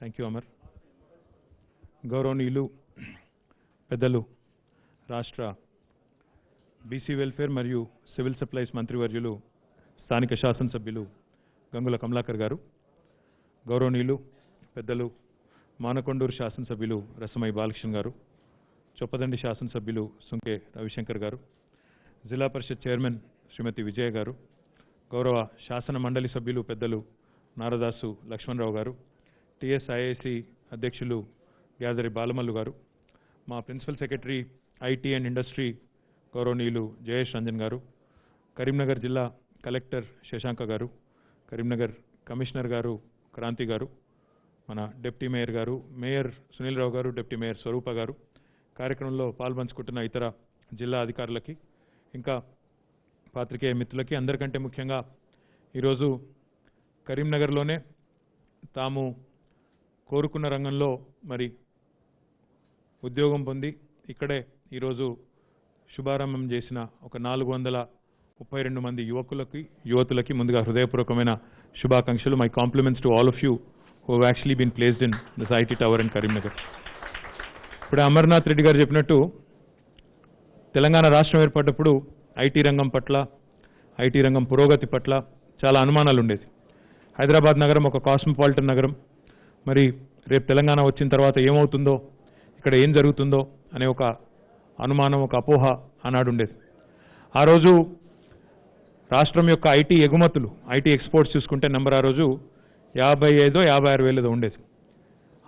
Thank you Amar. గౌరవనీయులు పెద్దలు రాష్ట్ర బీసీ వెల్ఫేర్ మరియు సివిల్ సప్లైస్ మంత్రివర్యులు స్థానిక శాసనసభ్యులు గంగుల కమలాకర్ గారు, గౌరవనీయులు పెద్దలు మానకొండూరు శాసనసభ్యులు రసమై బాలకృష్ణ గారు, చొప్పదండి శాసనసభ్యులు సుంకే రవిశంకర్ గారు, జిల్లా పరిషత్ చైర్మన్ శ్రీమతి విజయ గారు, గౌరవ శాసన మండలి సభ్యులు పెద్దలు నారదాసు లక్ష్మణరావు గారు, టీఎస్ఐఐసి అధ్యక్షులు గ్యాదరి బాలమల్లు గారు, మా principal secretary IT and industry గౌరవనీయులు జయేష్ రంజన్ గారు, కరీంనగర్ జిల్లా కలెక్టర్ శశాంక గారు, కరీంనగర్ కమిషనర్ గారు క్రాంతి గారు, మన డిప్యూటీ మేయర్ గారు, మేయర్ సునీల్ రావు గారు, డిప్యూటీ మేయర్ స్వరూప గారు, కార్యక్రమంలో పాల్పంచుకుంటున్న ఇతర జిల్లా అధికారులకి, ఇంకా పాత్రికేయ మిత్రులకి, అందరికంటే ముఖ్యంగా ఈరోజు కరీంనగర్లోనే తాము కోరుకున్న రంగంలో మరి ఉద్యోగం పొంది ఇక్కడే ఈరోజు శుభారంభం చేసిన ఒక 432 మంది యువతులకి ముందుగా హృదయపూర్వకమైన శుభాకాంక్షలు. My compliments to all of you who have actually been placed in this IT tower in Karimnagar. ఇప్పుడు అమర్నాథ్ రెడ్డి గారు చెప్పినట్టు తెలంగాణ రాష్ట్రం ఏర్పడ్డప్పుడు ఐటీ రంగం పట్ల, ఐటీ రంగం పురోగతి పట్ల చాలా అనుమానాలు ఉండేది. హైదరాబాద్ నగరం ఒక కాస్మోపాలిటన్ నగరం, మరి రేపు తెలంగాణ వచ్చిన తర్వాత ఏమవుతుందో, ఇక్కడ ఏం జరుగుతుందో అనే ఒక అనుమానం, ఒక అపోహ ఆనాడు ఉండేది. ఆ రోజు రాష్ట్రం యొక్క ఐటీ ఎగుమతులు, ఐటీ ఎక్స్పోర్ట్స్ చూసుకుంటే నెంబర్ ఆ రోజు 55,000-56,000 ఏదో ఉండేది.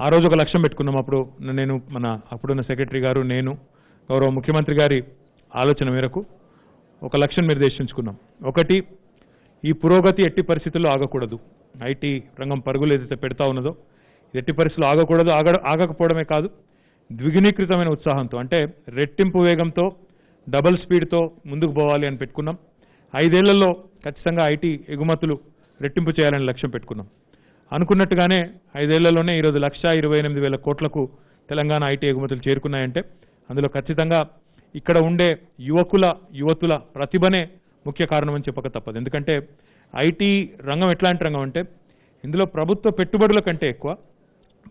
ఆ రోజు ఒక లక్ష్యం పెట్టుకున్నాం. అప్పుడు నేను, మన అప్పుడున్న సెక్రటరీ గారు, నేను, గౌరవ ముఖ్యమంత్రి గారి ఆలోచన మేరకు ఒక లక్ష్యం నిర్దేశించుకున్నాం. ఒకటి, ఈ పురోగతి ఎట్టి పరిస్థితుల్లో ఆగకూడదు. ఐటీ రంగం పరుగులు ఏదైతే పెడతా ఉన్నదో ఎట్టి పరిస్థితుల్లో ఆగకూడదు. ఆగకపోవడమే కాదు, ద్విగుణీకృతమైన ఉత్సాహంతో, అంటే రెట్టింపు వేగంతో, డబుల్ స్పీడ్తో ముందుకు పోవాలి అని పెట్టుకున్నాం. 5 ఏళ్లలో ఖచ్చితంగా ఐటీ ఎగుమతులు రెట్టింపు చేయాలని లక్ష్యం పెట్టుకున్నాం. అనుకున్నట్టుగానే 5 ఏళ్లలోనే ఈరోజు 1,28,000 కోట్లకు తెలంగాణ ఐటీ ఎగుమతులు చేరుకున్నాయంటే అందులో ఖచ్చితంగా ఇక్కడ ఉండే యువతుల ప్రతిభనే ముఖ్య కారణం అని చెప్పక తప్పదు. ఎందుకంటే ఐటీ రంగం ఎట్లాంటి రంగం అంటే ఇందులో ప్రభుత్వ పెట్టుబడుల కంటే ఎక్కువ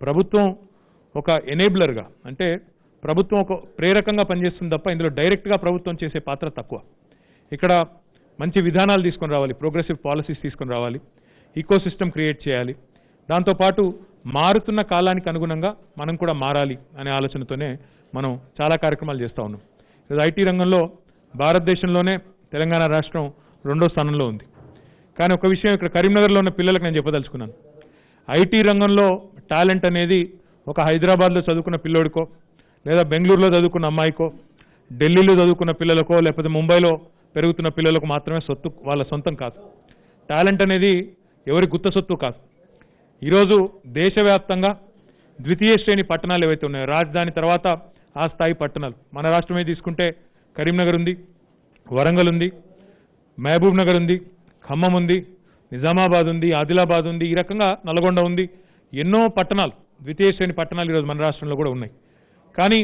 ప్రభుత్వం ఒక ఎనేబులర్గా, అంటే ప్రభుత్వం ఒక ప్రేరకంగా పనిచేస్తుంది తప్ప ఇందులో డైరెక్ట్గా ప్రభుత్వం చేసే పాత్ర తక్కువ. ఇక్కడ మంచి విధానాలు తీసుకొని రావాలి, ప్రోగ్రెసివ్ పాలసీస్ తీసుకొని రావాలి, ఈకోసిస్టమ్ క్రియేట్ చేయాలి. దాంతోపాటు మారుతున్న కాలానికి అనుగుణంగా మనం కూడా మారాలి అనే ఆలోచనతోనే మనం చాలా కార్యక్రమాలు చేస్తూ ఉన్నాం. ఐటీ రంగంలో భారతదేశంలోనే తెలంగాణ రాష్ట్రం 2వ స్థానంలో ఉంది. కానీ ఒక విషయం ఇక్కడ కరీంనగర్లో ఉన్న పిల్లలకు నేను చెప్పదలుచుకున్నాను. ఐటీ రంగంలో టాలెంట్ అనేది ఒక హైదరాబాద్లో చదువుకున్న పిల్లోడికో, లేదా బెంగళూరులో చదువుకున్న అమ్మాయికో, ఢిల్లీలో చదువుకున్న పిల్లలకో, లేకపోతే ముంబైలో పెరుగుతున్న పిల్లలకు మాత్రమే సొత్తు, వాళ్ళ సొంతం కాదు. టాలెంట్ అనేది ఎవరి గుత్త సొత్తు కాదు. ఈరోజు దేశవ్యాప్తంగా ద్వితీయ శ్రేణి పట్టణాలు ఏవైతే ఉన్నాయో, రాజధాని తర్వాత ఆ స్థాయి పట్టణాలు, మన రాష్ట్రమే తీసుకుంటే కరీంనగర్ ఉంది, వరంగల్ ఉంది, మహబూబ్ నగర్ ఉంది, ఖమ్మం ఉంది, నిజామాబాద్ ఉంది, ఆదిలాబాద్ ఉంది, ఈ రకంగా నల్గొండ ఉంది. ఎన్నో పట్టణాలు, ద్వితీయ శ్రేణి పట్టణాలు ఈరోజు మన రాష్ట్రంలో కూడా ఉన్నాయి. కానీ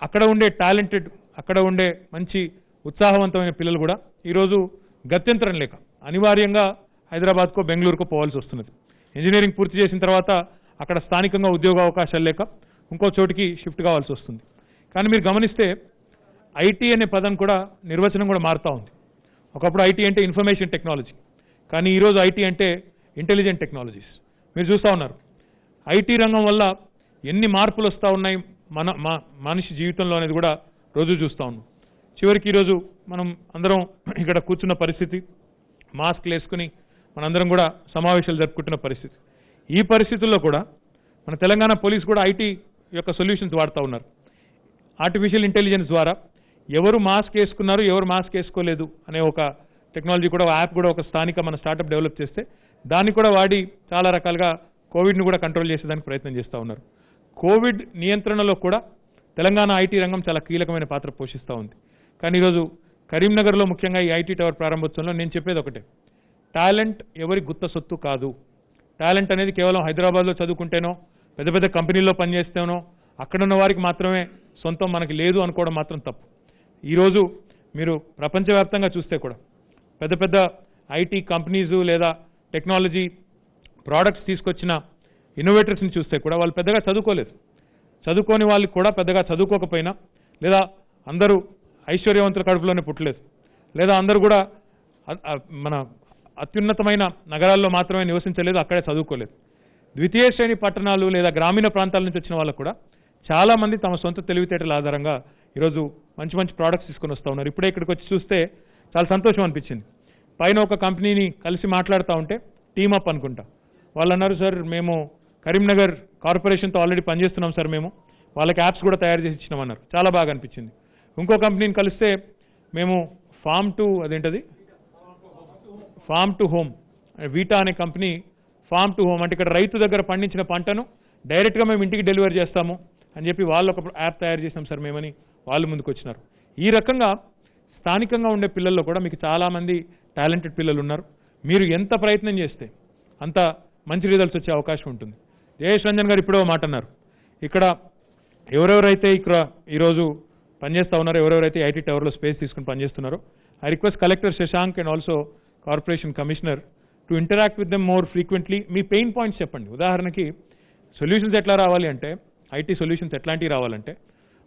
అక్కడ ఉండే టాలెంటెడ్, అక్కడ ఉండే మంచి ఉత్సాహవంతమైన పిల్లలు కూడా ఈరోజు గత్యంతరం లేక అనివార్యంగా హైదరాబాద్కో బెంగళూరుకో పోవాల్సి వస్తున్నది. ఇంజనీరింగ్ పూర్తి చేసిన తర్వాత అక్కడ స్థానికంగా ఉద్యోగ అవకాశాలు లేక ఇంకో చోటికి షిఫ్ట్ కావాల్సి వస్తుంది. కానీ మీరు గమనిస్తే ఐటీ అనే పదం కూడా, నిర్వచనం కూడా మారుతూ ఉంది. ఒకప్పుడు ఐటీ అంటే ఇన్ఫర్మేషన్ టెక్నాలజీ, కానీ ఈరోజు ఐటీ అంటే ఇంటెలిజెంట్ టెక్నాలజీస్. మీరు చూస్తూ ఉన్నారు ఐటీ రంగం వల్ల ఎన్ని మార్పులు వస్తూ ఉన్నాయి మనిషి జీవితంలో అనేది కూడా రోజు చూస్తూ ఉన్నాం. చివరికి ఈరోజు మనం అందరం ఇక్కడ కూర్చున్న పరిస్థితి, మాస్క్లు వేసుకుని మనందరం కూడా సమావేశాలు జరుపుకుంటున్న పరిస్థితి. ఈ పరిస్థితుల్లో కూడా మన తెలంగాణ పోలీసు కూడా ఐటీ యొక్క సొల్యూషన్స్ వాడుతూ ఉన్నారు. ఆర్టిఫిషియల్ ఇంటెలిజెన్స్ ద్వారా ఎవరు మాస్క్ వేసుకున్నారు, ఎవరు మాస్క్ వేసుకోలేదు అనే ఒక టెక్నాలజీ కూడా, యాప్ కూడా ఒక స్థానిక మన స్టార్టప్ డెవలప్ చేస్తే దాన్ని కూడా వాడి చాలా రకాలుగా కోవిడ్ని కూడా కంట్రోల్ చేసేదానికి ప్రయత్నం చేస్తూ ఉన్నారు. కోవిడ్ నియంత్రణలో కూడా తెలంగాణ ఐటీ రంగం చాలా కీలకమైన పాత్ర పోషిస్తూ ఉంది. కానీ ఈరోజు కరీంనగర్లో ముఖ్యంగా ఈ ఐటీ టవర్ ప్రారంభోత్సవంలో నేను చెప్పేది ఒకటే, టాలెంట్ ఎవరి గుత్త సొత్తు కాదు. టాలెంట్ అనేది కేవలం హైదరాబాద్లో చదువుకుంటేనో, పెద్ద పెద్ద కంపెనీల్లో పనిచేస్తేనో, అక్కడున్న వారికి మాత్రమే సొంతం, మనకి లేదు అనుకోవడం మాత్రం తప్పు. ఈరోజు మీరు ప్రపంచవ్యాప్తంగా చూస్తే కూడా పెద్ద పెద్ద ఐటీ కంపెనీసు లేదా టెక్నాలజీ ప్రోడక్ట్స్ తీసుకొచ్చిన ఇన్నోవేటర్స్ని చూస్తే కూడా వాళ్ళు పెద్దగా చదువుకోలేదు. చదువుకోని వాళ్ళు కూడా పెద్దగా చదువుకోకపోయినా, లేదా అందరూ ఐశ్వర్యవంతుల కడుపులోనే పుట్టలేదు, లేదా అందరూ కూడా మన అత్యున్నతమైన నగరాల్లో మాత్రమే నివసించలేదు, అక్కడే చదువుకోలేదు. ద్వితీయ శ్రేణి పట్టణాలు లేదా గ్రామీణ ప్రాంతాల నుంచి వచ్చిన వాళ్ళకు కూడా చాలామంది తమ సొంత తెలివితేటల ఆధారంగా ఈరోజు మంచి మంచి ప్రోడక్ట్స్ తీసుకొని వస్తూ ఉన్నారు. ఇప్పుడే ఇక్కడికి వచ్చి చూస్తే చాలా సంతోషం అనిపించింది. పైన ఒక కంపెనీని కలిసి మాట్లాడుతూ ఉంటే టీమప్ అనుకుంటా, వాళ్ళు అన్నారు, సార్ మేము కరీంనగర్ కార్పొరేషన్తో ఆల్రెడీ పనిచేస్తున్నాం సార్, మేము వాళ్ళకి యాప్స్ కూడా తయారు చేసి ఇచ్చినామన్నారు. చాలా బాగా అనిపించింది. ఇంకో కంపెనీని కలిస్తే మేము ఫామ్ టు హోమ్ వీటా అనే కంపెనీ, ఫామ్ టు హోమ్ అంటే ఇక్కడ రైతు దగ్గర పండించిన పంటను డైరెక్ట్గా మేము ఇంటికి డెలివరీ చేస్తాము అని చెప్పి వాళ్ళు ఒక యాప్ తయారు చేసాం సార్ మేమని వాళ్ళు ముందుకు వచ్చినారు. ఈ రకంగా స్థానికంగా ఉండే పిల్లల్లో కూడా మీకు చాలామంది టాలెంటెడ్ పిల్లలు ఉన్నారు. మీరు ఎంత ప్రయత్నం చేస్తే అంత మంచి రిజల్ట్స్ వచ్చే అవకాశం ఉంటుంది. జయేష్ రంజన్ గారు ఇప్పుడో మాట అన్నారు, ఇక్కడ ఎవరెవరైతే ఇక్కడ ఈరోజు పనిచేస్తూ ఉన్నారో, ఎవరెవరైతే ఐటీ టవర్లో స్పేస్ తీసుకుని పనిచేస్తున్నారో, I request collector Shashank and also corporation commissioner to interact with them more frequently. మీ పెయిన్ పాయింట్స్ చెప్పండి. ఉదాహరణకి సొల్యూషన్స్ ఎట్లా రావాలి అంటే, ఐటీ సొల్యూషన్స్ ఎట్లాంటివి రావాలంటే,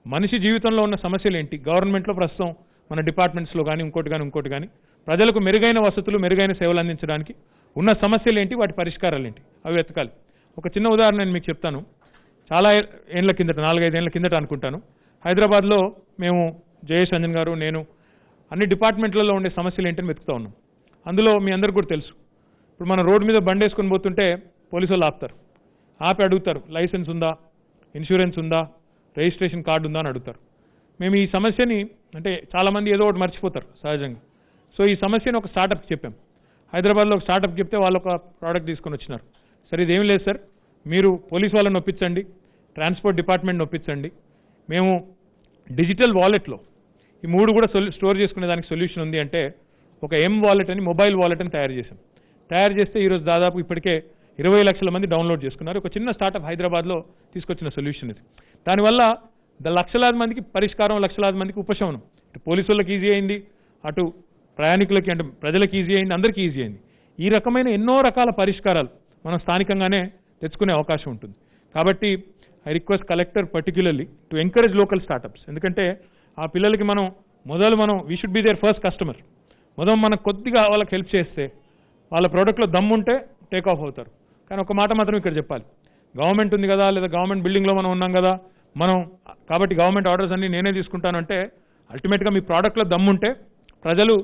మనిషి జీవితంలో ఉన్న సమస్యలు ఏంటి, గవర్నమెంట్లో ప్రస్తుతం మన డిపార్ట్మెంట్స్లో కానీ ఇంకోటి కానీ ప్రజలకు మెరుగైన వసతులు, మెరుగైన సేవలు అందించడానికి ఉన్న సమస్యలు ఏంటి, వాటి పరిష్కారాలు ఏంటి, అవి వెతకాలి. ఒక చిన్న ఉదాహరణ నేను మీకు చెప్తాను. చాలా ఏళ్ళ కిందట, 4-5 ఏళ్ళ కిందట అనుకుంటాను, హైదరాబాద్లో మేము జయేష్ రంజన్ గారు, నేను అన్ని డిపార్ట్మెంట్లలో ఉండే సమస్యలు ఏంటని వెతుకుతూ ఉన్నాం. అందులో మీ అందరికీ కూడా తెలుసు, ఇప్పుడు మన రోడ్డు మీద బండి వేసుకొని పోతుంటే పోలీసు వాళ్ళు ఆపుతారు. ఆపి అడుగుతారు, లైసెన్స్ ఉందా, ఇన్సూరెన్స్ ఉందా, రిజిస్ట్రేషన్ కార్డు ఉందా అని అడుగుతారు. మేము ఈ సమస్యని, అంటే చాలామంది ఏదో ఒకటి మర్చిపోతారు సహజంగా, సో ఈ సమస్యని ఒక స్టార్టప్కి చెప్పాం. హైదరాబాద్లో ఒక స్టార్టప్ చెప్తే వాళ్ళు ఒక ప్రోడక్ట్ తీసుకొని వచ్చినారు. సరే ఇదేం లేదు సార్, మీరు పోలీస్ వాళ్ళని ఒప్పించండి, ట్రాన్స్పోర్ట్ డిపార్ట్మెంట్ని ఒప్పించండి, మేము డిజిటల్ వాలెట్లో ఈ 3 కూడా స్టోర్ చేసుకునే దానికి సొల్యూషన్ ఉంది అంటే ఒక వాలెట్ అని, మొబైల్ వాలెట్ అని తయారు చేశాం. తయారు చేస్తే ఈరోజు దాదాపు ఇప్పటికే 20 లక్షల మంది డౌన్లోడ్ చేసుకున్నారు. ఒక చిన్న స్టార్టప్ హైదరాబాద్లో తీసుకొచ్చిన సొల్యూషన్ ఇది. దానివల్ల లక్షలాది మందికి పరిష్కారం, లక్షలాది మందికి ఉపశమనం. ఇటు పోలీసు వాళ్ళకి ఈజీ అయింది, అటు ప్రయాణికులకి అంటే ప్రజలకు ఈజీ అయింది, అందరికీ ఈజీ అయింది. ఈ రకమైన ఎన్నో రకాల పరిష్కారాలు మనం స్థానికంగానే తెచ్చుకునే అవకాశం ఉంటుంది. కాబట్టి I request collector particularly to encourage local startups. ఎందుకంటే ఆ పిల్లలకి మనం we should be their first customer. మనం కొద్దిగా వాళ్ళకి హెల్ప్ చేస్తే, వాళ్ళ ప్రోడక్ట్లో దమ్ముంటే టేక్ ఆఫ్ అవుతారు. కానీ ఒక మాట మాత్రం ఇక్కడ చెప్పాలి, గవర్నమెంట్ ఉంది కదా, లేదా గవర్నమెంట్ బిల్డింగ్లో మనం ఉన్నాం కదా, కాబట్టి గవర్నమెంట్ ఆర్డర్స్ అన్నీ నేనే తీసుకుంటానంటే అల్టిమేట్గా మీ ప్రోడక్ట్లో దమ్ముంటే ప్రజలు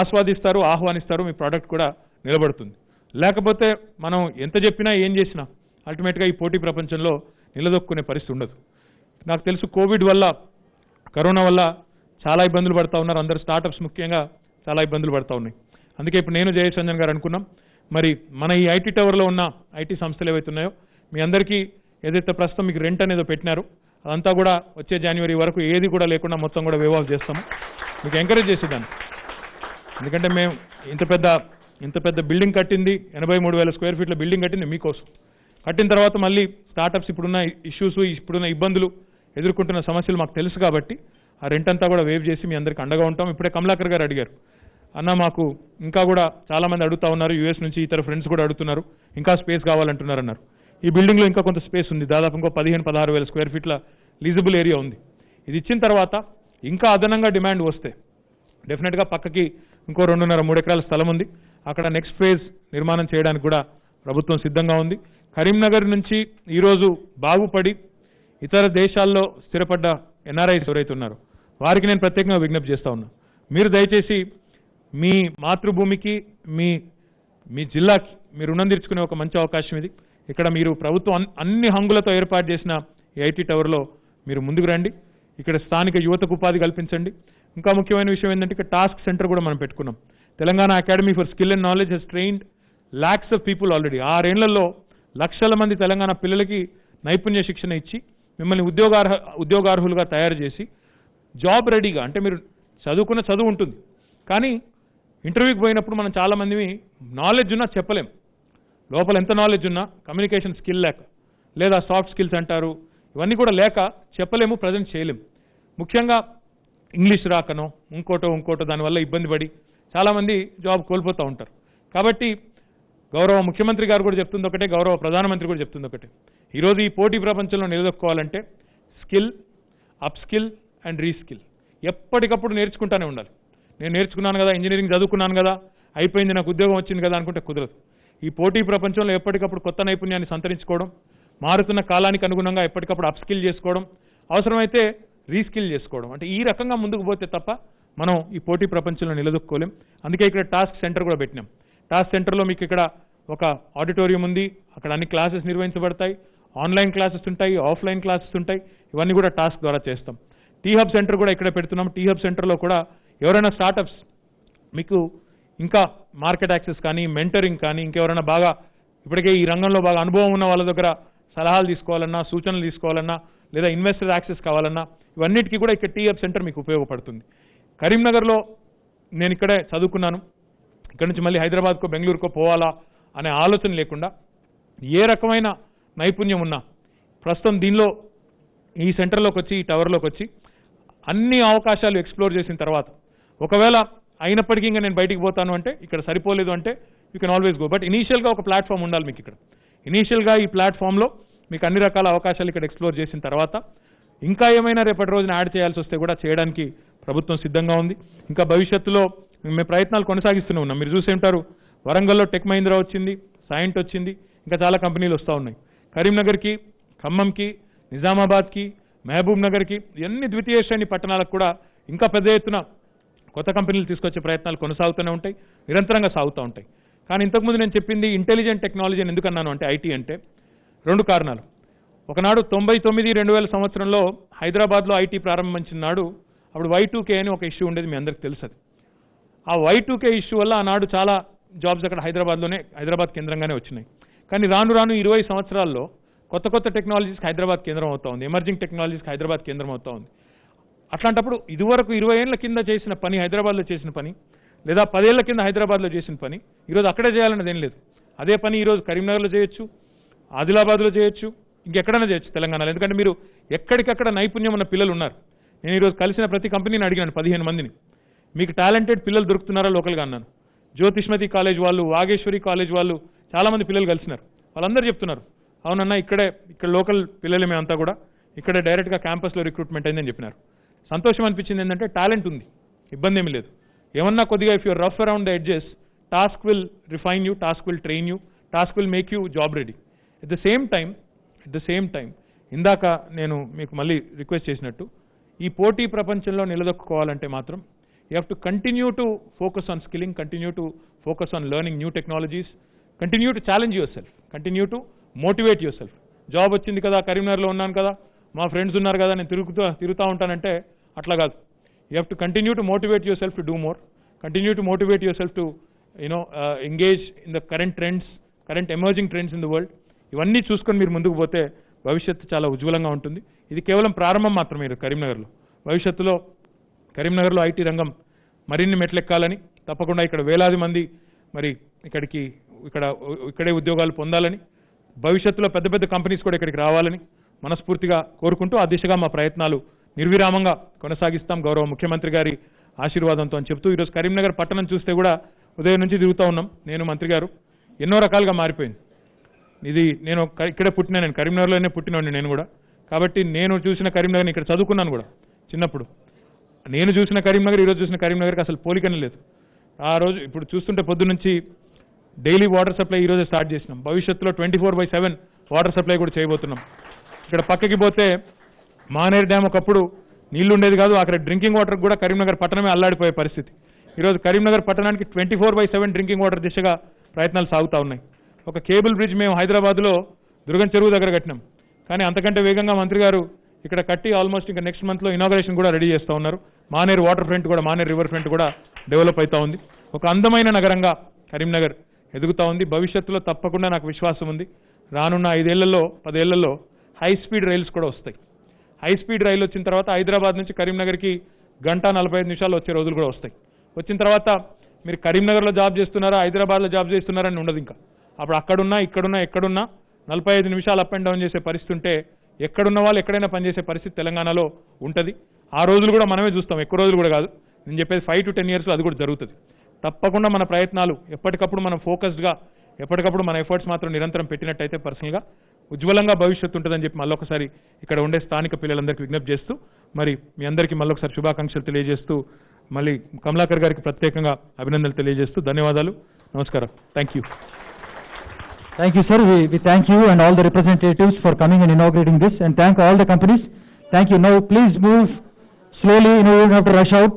ఆస్వాదిస్తారు, ఆహ్వానిస్తారు, మీ ప్రోడక్ట్ కూడా నిలబడుతుంది. లేకపోతే మనం ఎంత చెప్పినా ఏం చేసినా అల్టిమేట్గా ఈ పోటీ ప్రపంచంలో నిలదొక్కునే పరిస్థితి ఉండదు. నాకు తెలుసు కోవిడ్ వల్ల, కరోనా వల్ల చాలా ఇబ్బందులు పడుతూ ఉన్నారు అందరు, స్టార్టప్స్ ముఖ్యంగా చాలా ఇబ్బందులు పడుతూ ఉన్నాయి. అందుకే ఇప్పుడు నేను జయేష్ రంజన్ గారు అనుకున్నాం, మరి మన ఈ ఐటీ టవర్లో ఉన్న ఐటీ సంస్థలు ఏవైతే ఉన్నాయో మీ అందరికీ ఏదైతే ప్రస్తుతం మీకు రెంట్ అనేది పెట్టినారో అదంతా కూడా వచ్చే జనవరి వరకు ఏది కూడా లేకుండా మొత్తం కూడా వేవ్ ఆఫ్ చేస్తాము. మీకు ఎంకరేజ్ చేసేదాన్ని. ఎందుకంటే మేము ఇంత పెద్ద బిల్డింగ్ కట్టింది, 83,000 స్క్వేర్ ఫీట్ల బిల్డింగ్ కట్టింది మీకోసం. కట్టిన తర్వాత మళ్ళీ స్టార్టప్స్ ఇప్పుడున్న ఇష్యూస్, ఇప్పుడున్న ఇబ్బందులు, ఎదుర్కొంటున్న సమస్యలు మాకు తెలుసు కాబట్టి ఆ రెంట్ అంతా కూడా వేవ్ చేసి మీ అందరికీ అండగా ఉంటాం. ఇప్పుడే కమలాకర్ గారు అడిగారు, అన్న మాకు ఇంకా కూడా చాలామంది అడుగుతూ ఉన్నారు, యూఎస్ నుంచి ఇతర ఫ్రెండ్స్ కూడా అడుగుతున్నారు, ఇంకా స్పేస్ కావాలంటున్నారు అన్నారు. ఈ బిల్డింగ్లో ఇంకా కొంత స్పేస్ ఉంది, దాదాపు ఇంకో 15-16,000 స్క్వేర్ ఫీట్ల లీజబుల్ ఏరియా ఉంది. ఇది ఇచ్చిన తర్వాత ఇంకా అదనంగా డిమాండ్ వస్తే డెఫినెట్గా పక్కకి ఇంకో 2.5-3 ఎకరాల స్థలం ఉంది, అక్కడ నెక్స్ట్ ఫేజ్ నిర్మాణం చేయడానికి కూడా ప్రభుత్వం సిద్ధంగా ఉంది. కరీంనగర్ నుంచి ఈరోజు బాగుపడి ఇతర దేశాల్లో స్థిరపడ్డ ఎన్ఆర్ఐస్ ఎవరైతే ఉన్నారో వారికి నేను ప్రత్యేకంగా విజ్ఞప్తి చేస్తూ ఉన్నా, మీరు దయచేసి మీ మాతృభూమికి, మీ జిల్లాకి మీరు రుణం తీర్చుకునే ఒక మంచి అవకాశం ఇది. ఇక్కడ మీరు ప్రభుత్వం అన్ని హంగులతో ఏర్పాటు చేసిన ఈ ఐటీ టవర్లో మీరు ముందుకు రండి, ఇక్కడ స్థానిక యువతకు ఉపాధి కల్పించండి. ఇంకా ముఖ్యమైన విషయం ఏంటంటే ఇక్కడ టాస్క్ సెంటర్ కూడా మనం పెట్టుకున్నాం. Telangana academy for skill and knowledge has trained lakhs of people already. 6 ఏళ్లలో లక్షల మంది తెలంగాణ పిల్లలకి నైపుణ్య శిక్షణ ఇచ్చి మిమ్మల్ని ఉద్యోగార్హులుగా తయారు చేసి జాబ్ రెడీగా, అంటే మీరు చదువుకున్న చదువు ఉంటుంది కానీ ఇంటర్వ్యూకి పోయినప్పుడు మనం చాలామంది నాలెడ్జ్ ఉన్నా చెప్పలేం, లోపల ఎంత నాలెడ్జ్ ఉన్నా కమ్యూనికేషన్ స్కిల్ లేక, లేదా సాఫ్ట్ స్కిల్స్ అంటారు, ఇవన్నీ కూడా లేక చెప్పలేము, ప్రజెంట్ చేయలేము. ముఖ్యంగా ఇంగ్లీష్ రాకనో ఇంకోటో దానివల్ల ఇబ్బంది పడి చాలామంది జాబ్ కోల్పోతూ ఉంటారు. కాబట్టి గౌరవ ముఖ్యమంత్రి గారు కూడా చెప్తుంది ఒకటే, గౌరవ ప్రధానమంత్రి కూడా చెప్తుంది ఒకటే. ఈరోజు ఈ పోటీ ప్రపంచంలో నిలదొక్కోవాలంటే skill, up skill and reskill ఎప్పటికప్పుడు నేర్చుకుంటూనే ఉండాలి. నేను నేర్చుకున్నాను కదా, ఇంజనీరింగ్ చదువుకున్నాను కదా, అయిపోయింది, నాకు ఉద్యోగం వచ్చింది కదా అనుకుంటే కుదరదు. ఈ పోటీ ప్రపంచంలో ఎప్పటికప్పుడు కొత్త నైపుణ్యాన్ని సంతరించుకోవడం, మారుతున్న కాలానికి అనుగుణంగా ఎప్పటికప్పుడు అప్ స్కిల్ చేసుకోవడం, అవసరమైతే రీస్కిల్ చేసుకోవడం, అంటే ఈ రకంగా ముందుకు పోతే తప్ప మనం ఈ పోటీ ప్రపంచంలో నిలదొక్కోలేం. అందుకే ఇక్కడ టాస్క్ సెంటర్ కూడా పెట్టినాం. టాస్క్ సెంటర్లో మీకు ఇక్కడ ఒక ఆడిటోరియం ఉంది, అక్కడ అన్ని క్లాసెస్ నిర్వహించబడతాయి, ఆన్లైన్ క్లాసెస్ ఉంటాయి, ఆఫ్లైన్ క్లాసెస్ ఉంటాయి, ఇవన్నీ కూడా టాస్క్ ద్వారా చేస్తాం. టీ హబ్ సెంటర్ కూడా ఇక్కడ పెడుతున్నాం. టీ హబ్ సెంటర్లో కూడా ఎవరైనా స్టార్టప్స్ మీకు ఇంకా మార్కెట్ యాక్సెస్ కానీ, మెంటరింగ్ కానీ, ఇంకెవరైనా బాగా ఇప్పటికే ఈ రంగంలో బాగా అనుభవం ఉన్న వాళ్ళ దగ్గర సలహాలు తీసుకోవాలన్నా, సూచనలు తీసుకోవాలన్నా, లేదా ఇన్వెస్టర్ యాక్సెస్ కావాలన్నా, ఇవన్నిటికీ కూడా ఇక్కడ టీ హబ్ సెంటర్ మీకు ఉపయోగపడుతుంది. కరీంనగర్లో నేను ఇక్కడే చదువుకున్నాను, ఇక్కడ నుంచి మళ్ళీ హైదరాబాద్కో బెంగళూరుకో పోవాలా అనే ఆలోచన లేకుండా ఏ రకమైన నైపుణ్యం ఉన్నా ప్రస్తుతం దీనిలో ఈ సెంటర్లోకి వచ్చి, ఈ టవర్లోకి వచ్చి అన్ని అవకాశాలు ఎక్స్ప్లోర్ చేసిన తర్వాత ఒకవేళ అయినప్పటికీ ఇంకా నేను బయటికి పోతాను అంటే, ఇక్కడ సరిపోలేదు అంటే you can always go. But ఇనీషియల్గా ఒక ప్లాట్ఫామ్ ఉండాలి మీకు ఇక్కడ. ఇనీషియల్గా ఈ ప్లాట్ఫామ్లో మీకు అన్ని రకాల అవకాశాలు ఇక్కడ ఎక్స్ప్లోర్ చేసిన తర్వాత ఇంకా ఏమైనా రేపటి రోజున యాడ్ చేయాల్సి వస్తే కూడా చేయడానికి ప్రభుత్వం సిద్ధంగా ఉంది. ఇంకా భవిష్యత్తులో మేము ప్రయత్నాలు కొనసాగిస్తూనే ఉన్నాం. మీరు చూసే ఉంటారు, వరంగల్లో టెక్ మహీంద్రా వచ్చింది, సైంట్ వచ్చింది, ఇంకా చాలా కంపెనీలు వస్తూ ఉన్నాయి. కరీంనగర్కి, ఖమ్మంకి, నిజామాబాద్కి, మహబూబ్ నగర్కి, ఎన్ని ద్వితీయ శ్రేణి పట్టణాలకు కూడా ఇంకా పెద్ద ఎత్తున కొత్త కంపెనీలు తీసుకొచ్చే ప్రయత్నాలు కొనసాగుతూనే ఉంటాయి, నిరంతరంగా సాగుతూ ఉంటాయి. కానీ ఇంతకుముందు నేను చెప్పింది ఇంటెలిజెంట్ టెక్నాలజీ అని ఎందుకు అన్నాను అంటే, ఐటీ అంటే 2 కారణాలు. ఒకనాడు 99-2000 సంవత్సరంలో హైదరాబాద్లో ఐటీ ప్రారంభించిన నాడు అప్పుడు Y2K అని ఒక ఇష్యూ ఉండేది, మీ అందరికీ తెలుసు. ఆ Y2K ఇష్యూ వల్ల ఆనాడు చాలా జాబ్స్ అక్కడ హైదరాబాద్ కేంద్రంగానే వచ్చినాయి. కానీ రాను రాను 20 సంవత్సరాల్లో కొత్త కొత్త టెక్నాలజీస్కి హైదరాబాద్ కేంద్రం అవుతా ఉంది, ఎమర్జింగ్ టెక్నాలజీస్కి హైదరాబాద్ కేంద్రం అవుతా ఉంది. అట్లాంటప్పుడు ఇదివరకు 20 ఏళ్ల కింద చేసిన పని, హైదరాబాద్లో చేసిన పని, లేదా 10 ఏళ్ల కింద హైదరాబాద్లో చేసిన పని ఈరోజు అక్కడే చేయాలన్నది ఏం లేదు. అదే పని ఈరోజు కరీంనగర్లో చేయొచ్చు, ఆదిలాబాద్లో చేయొచ్చు, ఇంకెక్కడైనా చేయొచ్చు తెలంగాణలో. ఎందుకంటే మీరు ఎక్కడికక్కడ నైపుణ్యం ఉన్న పిల్లలు ఉన్నారు. నేను ఈరోజు కలిసిన ప్రతి కంపెనీని అడిగాను, 15 మందిని, మీకు టాలెంటెడ్ పిల్లలు దొరుకుతున్నారా లోకల్గా అన్నాను. జ్యోతిష్మతి కాలేజ్ వాళ్ళు, వాగేశ్వరి కాలేజ్ వాళ్ళు చాలామంది పిల్లలు కలిసినారు. వాళ్ళందరూ చెప్తున్నారు, అవునన్నా ఇక్కడ లోకల్ పిల్లలే మేమంతా కూడా, ఇక్కడ డైరెక్ట్గా క్యాంపస్లో రిక్రూట్మెంట్ అయిందని చెప్పినారు. సంతోషం అనిపించింది. ఏంటంటే టాలెంట్ ఉంది, ఇబ్బంది ఏమీ లేదు. ఏమన్నా కొద్దిగా if you're rough around the edges, task will refine you, task will train you, task will make you job ready. At the same time ఇందాక నేను మీకు మళ్ళీ రిక్వెస్ట్ చేసినట్టు, ఈ పోటీ ప్రపంచంలో నిలదొక్కుకోవాలంటే మాత్రం you have to continue to focus on skilling, continue to focus on learning new technologies, continue to challenge your self, continue to motivate your self. Job వచ్చింది కదా, కరీంనగర్లో ఉన్నాను కదా, మా ఫ్రెండ్స్ ఉన్నారు కదా, నేను తిరుగుతూ ఉంటానంటే అట్లా కాదు. You have to continue to motivate your self to do more, continue to motivate your self to engage in the current trends, current emerging trends in the world. ఇవన్నీ చూసుకొని మీరు ముందుకు పోతే భవిష్యత్తు చాలా ఉజ్వలంగా ఉంటుంది. ఇది కేవలం ప్రారంభం మాత్రమే. కరీంనగర్లో భవిష్యత్తులో కరీంనగర్లో ఐటీ రంగం మరిన్ని మెట్లెక్కాలని, తప్పకుండా ఇక్కడ వేలాది మంది మరి ఇక్కడే ఉద్యోగాలు పొందాలని, భవిష్యత్తులో పెద్ద పెద్ద కంపెనీస్ కూడా ఇక్కడికి రావాలని మనస్ఫూర్తిగా కోరుకుంటూ ఆ దిశగా మా ప్రయత్నాలు నిర్విరామంగా కొనసాగిస్తాం గౌరవ ముఖ్యమంత్రి గారి ఆశీర్వాదంతో అని చెప్తూ, ఈరోజు కరీంనగర్ పట్టణం చూస్తే కూడా ఉదయం నుంచి తిరుగుతూ ఉన్నాం. నేను, మంత్రి గారు, ఎన్నో రకాలుగా మారిపోయింది. ఇది నేను ఇక్కడే నేను కరీంనగర్లోనే పుట్టినోడిని నేను కూడా. కాబట్టి నేను చూసిన కరీంనగర్ని ఇక్కడ చదువుకున్నాను కూడా చిన్నప్పుడు. నేను చూసిన కరీంనగర్ ఈరోజు చూసిన కరీంనగర్కి అసలు పోలికనే లేదు. ఆ రోజు ఇప్పుడు చూస్తుంటే పొద్దున్నుంచి డైలీ వాటర్ సప్లై ఈరోజే స్టార్ట్ చేసినాం. భవిష్యత్తులో 24/7 వాటర్ సప్లై కూడా చేయబోతున్నాం. ఇక్కడ పక్కకి పోతే మానేరు డ్యామ్ ఒకప్పుడు నీళ్లు ఉండేది కాదు, అక్కడ డ్రింకింగ్ వాటర్ కూడా కరీంనగర్ పట్టణమే అల్లాడిపోయే పరిస్థితి. ఈరోజు కరీంనగర్ పట్టణానికి 24/7 డ్రింకింగ్ వాటర్ దిశగా ప్రయత్నాలు సాగుతూ ఉన్నాయి. ఒక కేబుల్ బ్రిడ్జ్ మేము హైదరాబాద్లో దుర్గం చెరువు దగ్గర కట్టినాం. కానీ అంతకంటే వేగంగా మంత్రి గారు ఇక్కడ కట్టి ఆల్మోస్ట్ ఇంకా నెక్స్ట్ మంత్లో ఇనాగరేషన్ కూడా రెడీ చేస్తూ ఉన్నారు. మానేరు వాటర్ ఫ్రంట్ కూడా, మానేరు రివర్ ఫ్రంట్ కూడా డెవలప్ అవుతూ ఉంది. ఒక అందమైన నగరంగా కరీంనగర్ ఎదుగుతూ ఉంది. భవిష్యత్తులో తప్పకుండా నాకు విశ్వాసం ఉంది, రానున్న 5 ఏళ్లలో 10 ఏళ్లలో హై స్పీడ్ రైల్స్ కూడా వస్తాయి. హై స్పీడ్ రైలు వచ్చిన తర్వాత హైదరాబాద్ నుంచి కరీంనగర్కి 1:45 నిమిషాలు వచ్చే రోజులు కూడా వస్తాయి. వచ్చిన తర్వాత మీరు కరీంనగర్లో జాబ్ చేస్తున్నారా, హైదరాబాద్లో జాబ్ చేస్తున్నారని ఉండదు. ఇంకా అప్పుడు అక్కడున్నా ఎక్కడున్నా 45 నిమిషాలు అప్ అండ్ డౌన్ చేసే పరిస్థితి ఉంటే, ఎక్కడున్న వాళ్ళు ఎక్కడైనా పనిచేసే పరిస్థితి తెలంగాణలో ఉంటుంది. ఆ రోజులు కూడా మనమే చూస్తాం, ఎక్కువ రోజులు కూడా కాదు. నేను చెప్పేది 5 to 10 yearsలో అది కూడా జరుగుతుంది. తప్పకుండా మన ప్రయత్నాలు ఎప్పటికప్పుడు మనం ఫోకస్డ్గా ఎప్పటికప్పుడు మన ఎఫర్ట్స్ మాత్రం నిరంతరం పెట్టినట్టయితే పర్సనల్గా ఉజ్వలంగా భవిష్యత్తు ఉంటుందని చెప్పి మళ్ళొకసారి ఇక్కడ ఉండే స్థానిక పిల్లలందరికీ విజ్ఞప్తి చేస్తూ మరి మీ అందరికీ మళ్ళొకసారి శుభాకాంక్షలు తెలియజేస్తూ మళ్ళీ కమలాకర్ గారికి ప్రత్యేకంగా అభినందనలు తెలియజేస్తూ ధన్యవాదాలు. నమస్కారం. Thank you. Thank you, sir. We thank you and all the representatives for coming and inaugurating this, and thank all the companies. Thank you. Now, please move slowly. You don't have to rush out.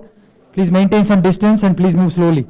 Please maintain some distance and please move slowly.